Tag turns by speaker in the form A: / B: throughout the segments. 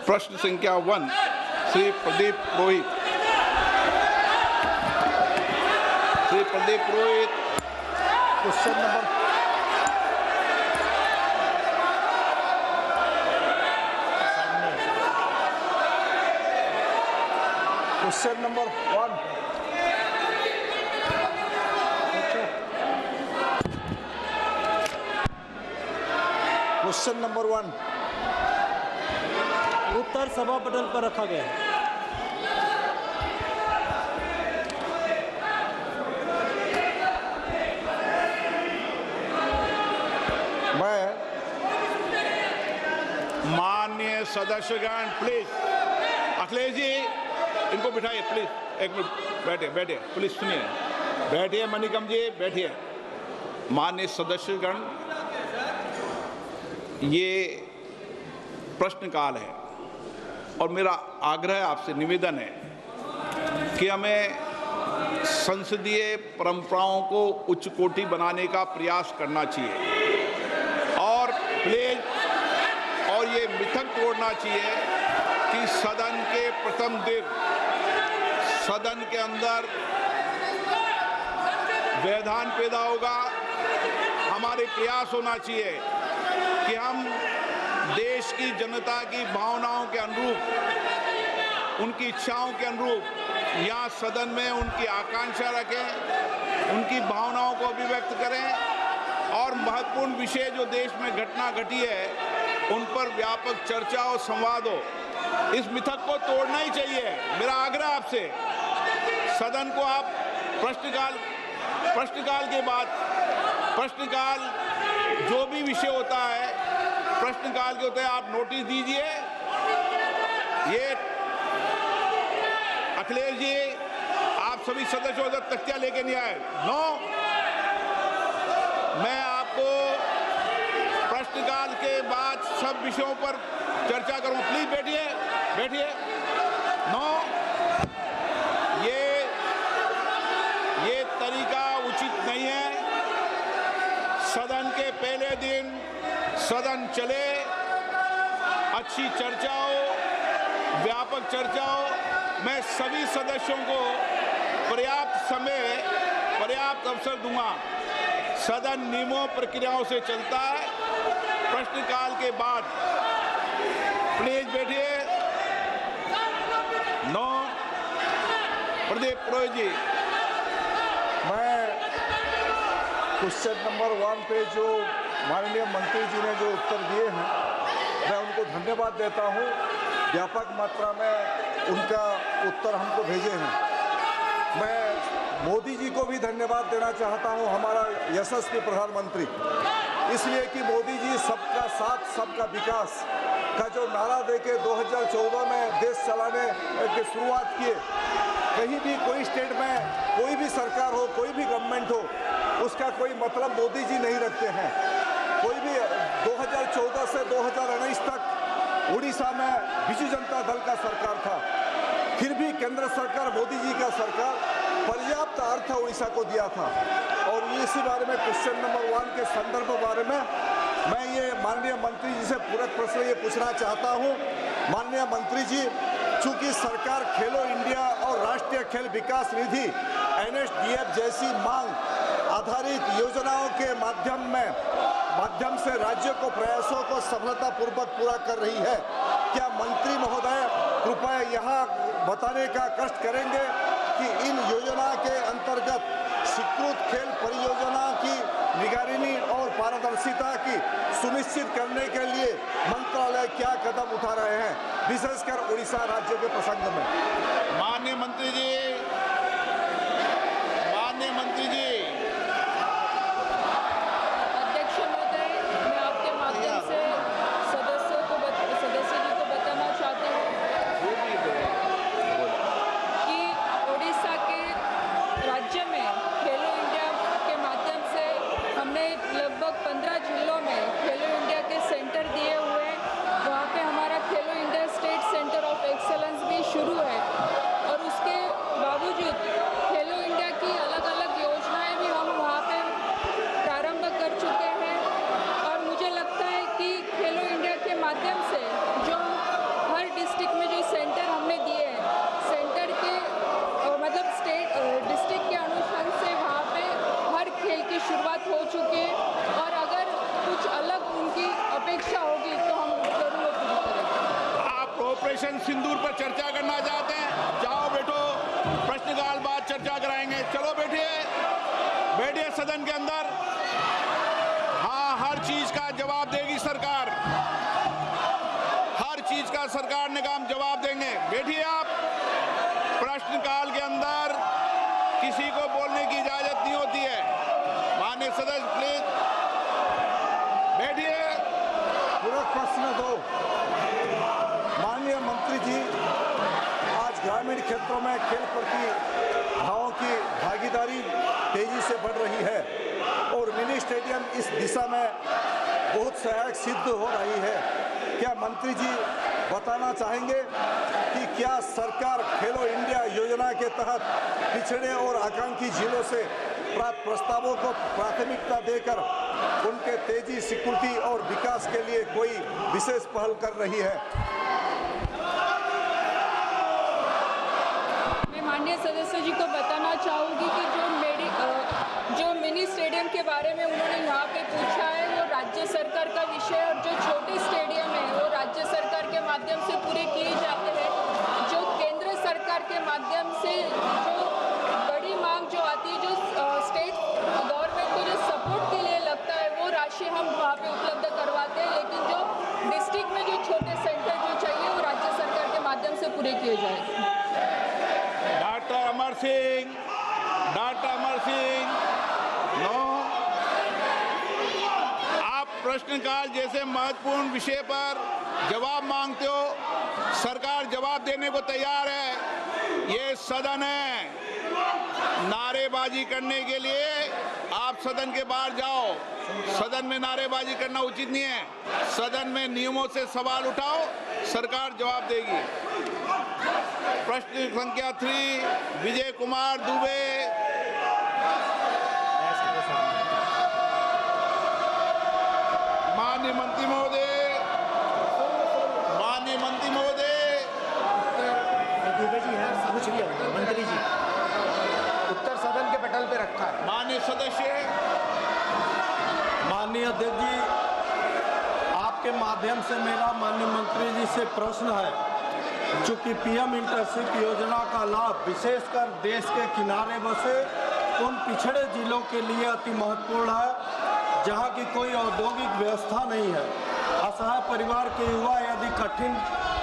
A: प्रश्न संख्या 1 Shri Pradeep Purohit. Shri Pradeep Purohit,
B: question number question number 1। Question number 1
C: उत्तर सभा पटल पर रखा गया।
B: मैं
A: माननीय सदस्यगण प्लीज, अखिलेश जी इनको बिठाइए प्लीज, एक मिनट बैठिए बैठिए प्लीज, सुनिए, बैठिए मणिकम जी बैठिए। माननीय सदस्यगण, ये प्रश्नकाल है और मेरा आग्रह आपसे निवेदन है कि हमें संसदीय परंपराओं को उच्च कोटि बनाने का प्रयास करना चाहिए और प्लीज, और ये मिथक तोड़ना चाहिए कि सदन के प्रथम दिन सदन के अंदर व्यवधान पैदा होगा। हमारे प्रयास होना चाहिए कि हम देश की जनता की भावनाओं के अनुरूप, उनकी इच्छाओं के अनुरूप यहाँ सदन में उनकी आकांक्षा रखें, उनकी भावनाओं को अभिव्यक्त करें और महत्वपूर्ण विषय जो देश में घटना घटी है उन पर व्यापक चर्चा और संवाद हो। इस मिथक को तोड़ना ही चाहिए। मेरा आग्रह आपसे, सदन को आप प्रश्नकाल के बाद, प्रश्नकाल जो भी विषय होता है प्रश्नकाल के होते हैं, आप नोटिस दीजिए। ये अखिलेश जी, आप सभी सदस्यों तक तख्तियां लेके नहीं आए। नो, मैं आपको प्रश्नकाल के बाद सब विषयों पर चर्चा करूं। प्लीज बैठिए बैठिए। नो, ये तरीका उचित नहीं है। सदन के पहले दिन सदन चले, अच्छी चर्चा हो, व्यापक चर्चा हो। मैं सभी सदस्यों को पर्याप्त समय, पर्याप्त अवसर दूंगा। सदन नियमों प्रक्रियाओं से चलता है। प्रश्नकाल के बाद प्लीज बैठिए। नो, प्रदीप पुरोहित जी।
B: मैं क्वेश्चन नंबर 1 पे जो माननीय मंत्री जी ने जो उत्तर दिए हैं, मैं उनको धन्यवाद देता हूं। व्यापक मात्रा में उनका उत्तर हमको भेजे हैं। मैं मोदी जी को भी धन्यवाद देना चाहता हूं, हमारा यशस्वी प्रधानमंत्री, इसलिए कि मोदी जी सबका साथ सबका विकास का जो नारा देके 2014 में देश चलाने की शुरुआत किए। कहीं भी कोई स्टेट में कोई भी सरकार हो, कोई भी गवर्नमेंट हो, उसका कोई मतलब मोदी जी नहीं रखते हैं। कोई भी 2014 से 2019 तक उड़ीसा में बीजू जनता दल का सरकार था, फिर भी केंद्र सरकार, मोदी जी का सरकार पर्याप्त अर्थ उड़ीसा को दिया था। और इसी बारे में क्वेश्चन नंबर 1 के संदर्भ बारे में मैं ये माननीय मंत्री जी से पूरक प्रश्न ये पूछना चाहता हूँ। माननीय मंत्री जी, चूंकि सरकार खेलो इंडिया और राष्ट्रीय खेल विकास निधि NSDF जैसी मांग आधारित योजनाओं के माध्यम से राज्यों को प्रयासों को सफलतापूर्वक पूरा कर रही है, क्या मंत्री महोदय कृपया यहाँ बताने का कष्ट करेंगे कि इन योजना के अंतर्गत स्वीकृत खेल परियोजना की निगरानी और पारदर्शिता की सुनिश्चित करने के लिए मंत्रालय क्या कदम उठा रहे हैं, विशेषकर उड़ीसा राज्य के प्रसंग में?
A: माननीय मंत्री जी,
D: अध्यक्ष महोदय, मैं आपके माध्यम से सदस्य जी को बताना चाहती हूँ कि उड़ीसा के राज्य में खेलो इंडिया के माध्यम से हमने लगभग 15 जिलों में खेलो इंडिया के सेंटर दिए हुए हैं। वहाँ पे हमारा खेलो India state centre of excellence भी शुरू है और उसके बावजूद खेलो इंडिया की अलग अलग योजनाएं
A: ऑपरेशन सिंदूर पर चर्चा करना चाहते हैं? जाओ बैठो, प्रश्नकाल बाद चर्चा कराएंगे। चलो बैठिए, बैठिए सदन के अंदर। हाँ, हर चीज का जवाब देगी सरकार, हर चीज का सरकार ने काम जवाब देंगे। बैठिए आप। प्रश्नकाल के अंदर किसी को बोलने की इजाजत नहीं होती है। माननीय सदस्य प्लीज बैठिए।
B: पूरक प्रश्न 2। माननीय मंत्री जी, आज ग्रामीण क्षेत्रों में खेल प्रतिभाओं की भागीदारी तेजी से बढ़ रही है और मिनी स्टेडियम इस दिशा में बहुत सहायक सिद्ध हो रही है। क्या मंत्री जी बताना चाहेंगे कि क्या सरकार खेलो इंडिया योजना के तहत पिछड़े और आकांक्षी जिलों से प्राप्त प्रस्तावों को प्राथमिकता देकर उनके तेजी, सिक्योरिटी और विकास के लिए कोई विशेष पहल कर रही है?
D: मैं माननीय सदस्य जी को बताना चाहूँगी कि जो मिनी स्टेडियम के बारे में उन्होंने यहाँ पे पूछा है, वो राज्य सरकार का विषय है और जो छोटे स्टेडियम है वो राज्य सरकार के माध्यम से पूरे किए जाते हैं। जो केंद्र सरकार के माध्यम से जो बड़ी मांग जो आती है, जो स्टेट गवर्नमेंट को जो सपोर्ट के लिए लगता है, वो राशि हम वहाँ पे उपलब्ध करवाते हैं। लेकिन जो डिस्ट्रिक्ट में जो छोटे सेंटर जो चाहिए वो राज्य सरकार के माध्यम से पूरे किए जाएंगे।
A: Doctor Amar Singh, no. आप प्रश्नकाल जैसे महत्वपूर्ण विषय पर जवाब मांगते हो, सरकार जवाब देने को तैयार है। ये सदन है, नारेबाजी करने के लिए आप सदन के बाहर जाओ। सदन में नारेबाजी करना उचित नहीं है। सदन में नियमों से सवाल उठाओ, सरकार जवाब देगी। प्रश्न संख्या 3, विजय कुमार दुबे। माननीय मंत्री महोदय,
E: दुबे जी हैं, पूछ लिया मंत्री जी। उत्तर सदन के पटल पे रखा है।
A: माननीय सदस्य।
C: माननीय अध्यक्ष जी, आपके माध्यम से मेरा माननीय मंत्री जी से प्रश्न है। चूँकि पीएम इंटर्नशिप योजना का लाभ विशेषकर देश के किनारे बसे उन पिछड़े जिलों के लिए अति महत्वपूर्ण है जहां की कोई औद्योगिक व्यवस्था नहीं है। असहाय परिवार के युवा यदि कठिन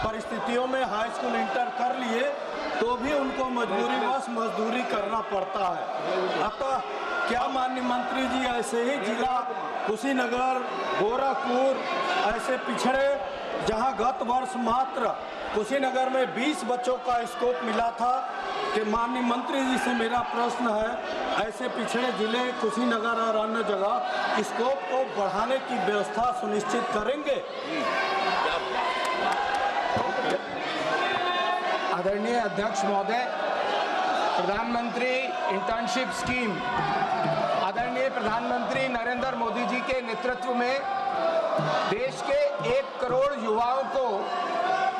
C: परिस्थितियों में हाई स्कूल इंटर कर लिए तो भी उनको मजबूरीवश मजदूरी करना पड़ता है। अतः क्या माननीय मंत्री जी ऐसे ही जिला कुशीनगर, गोरखपुर ऐसे पिछड़े जहां गत वर्ष मात्र कुशीनगर में 20 बच्चों का स्कोप मिला था, कि माननीय मंत्री जी से मेरा प्रश्न है, ऐसे पिछड़े जिले कुशीनगर और अन्य जगह स्कोप को बढ़ाने की व्यवस्था सुनिश्चित करेंगे?
E: आदरणीय अध्यक्ष महोदय, प्रधानमंत्री इंटर्नशिप स्कीम आदरणीय प्रधानमंत्री नरेंद्र मोदी जी के नेतृत्व में देश के 1 करोड़ युवाओं को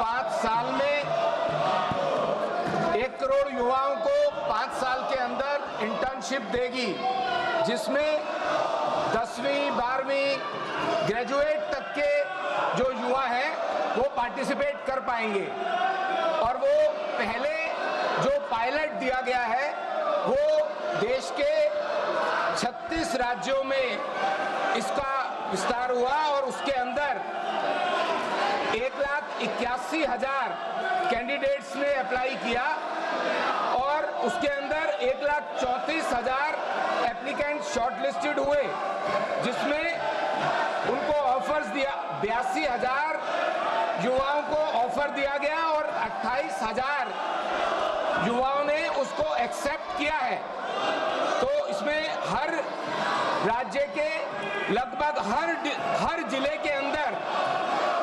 E: 5 साल में 1 करोड़ युवाओं को 5 साल के अंदर इंटर्नशिप देगी, जिसमें 10वीं 12वीं ग्रेजुएट तक के जो युवा हैं वो पार्टिसिपेट कर पाएंगे। और वो पहले जो पायलट दिया गया है वो देश के 36 राज्यों में इसका विस्तार हुआ और उसके अंदर 1,81,000 कैंडिडेट्स ने अप्लाई किया और उसके अंदर 1,34,000 एप्लीकेंट शॉर्टलिस्टेड हुए, जिसमें उनको ऑफर्स दिया, 82,000 युवाओं को ऑफर दिया गया और 28,000 युवाओं ने उसको एक्सेप्ट किया है। तो इसमें हर राज्य के लगभग हर जिले के अंदर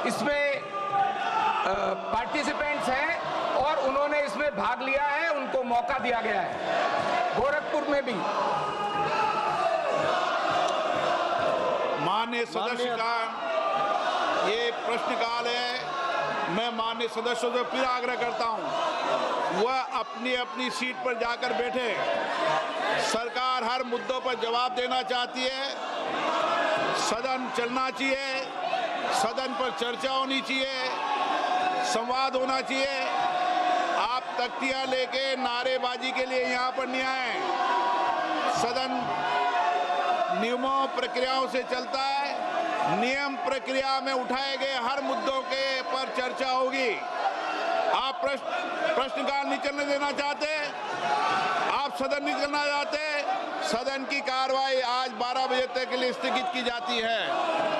E: इसमें पार्टिसिपेंट्स हैं और उन्होंने इसमें भाग लिया है, उनको मौका दिया गया है। गोरखपुर में भी
A: माननीय सदस्य का ये प्रश्नकाल है। मैं माननीय सदस्यों से फिर आग्रह करता हूं, वह अपनी अपनी सीट पर जाकर बैठे। सरकार हर मुद्दों पर जवाब देना चाहती है। सदन चलना चाहिए, सदन पर चर्चा होनी चाहिए। संवाद होना चाहिए। आप तख्तियां लेके नारेबाजी के लिए यहाँ पर नहीं आए। सदन नियमों प्रक्रियाओं से चलता है। नियम प्रक्रिया में उठाए गए हर मुद्दों के पर चर्चा होगी। आप प्रश्नकाल नहीं चलने देना चाहते, आप सदन नहीं करना चाहते, सदन की कार्रवाई आज 12 बजे तक के लिए स्थगित की जाती है।